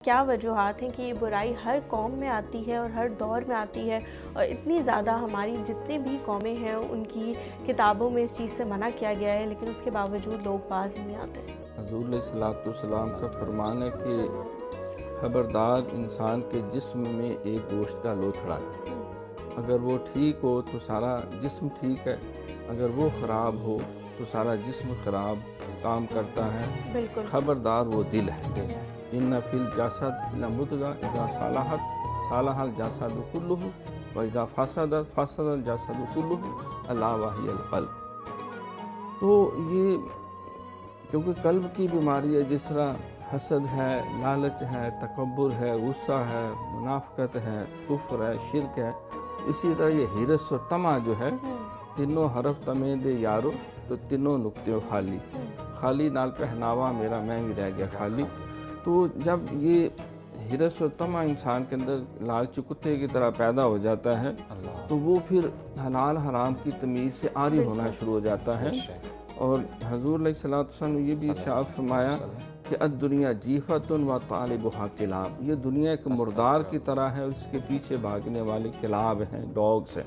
کیا وجوہات ہیں کہ یہ برائی ہر قوم میں آتی ہے اور ہر دور میں آتی ہے، اور اتنی زیادہ ہماری جتنی بھی قومیں ہیں ان کی کتابوں میں اس چیز سے منع کیا گیا ہے، لیکن اس کے باوجود لوگ باز نہیں آتے؟ حضور علیہ السلام کا فرمان ہے کہ خبردار انسان کے جسم میں ایک گوشت کا لوتھڑا ہے، اگر وہ ٹھیک ہو تو سارا جسم ٹھیک ہے، اگر وہ خراب ہو تو سارا جسم خراب کام کرتا ہے۔ بالکل خبردار وہ دل ہے۔ ان فی الجسد لمضغۃ اذا صلحت صلح الجسد کلہ واذا فسدت فسد الجسد کلہ الا وہی القلب۔ تو یہ کیونکہ قلب کی بیماری ہے، جس طرح حسد ہے، لالچ ہے، تکبر ہے، غصہ ہے، منافقت ہے، کفر ہے، شرک ہے، اسی طرح یہ حرص اور طمع جو ہے، تینوں حرف تمے دے یارو تو تینوں نقطے خالی، خالی نال پہناوا میرا میں بھی رہ گیا خالی۔ تو جب یہ حرص اور طمع انسان کے اندر لالچی کتے کی طرح پیدا ہو جاتا ہے تو وہ پھر حلال حرام کی تمیز سے عاری ہونا شروع ہو جاتا ہے۔ اور حضور علیہ السلام نے یہ بھی ارشاد فرمایا کہ الدنیا جیفۃ و طالبھا کلاب، یہ دنیا ایک مردار کی طرح ہے اور اس کے پیچھے بھاگنے والے کلاب ہیں، ڈاگس ہیں۔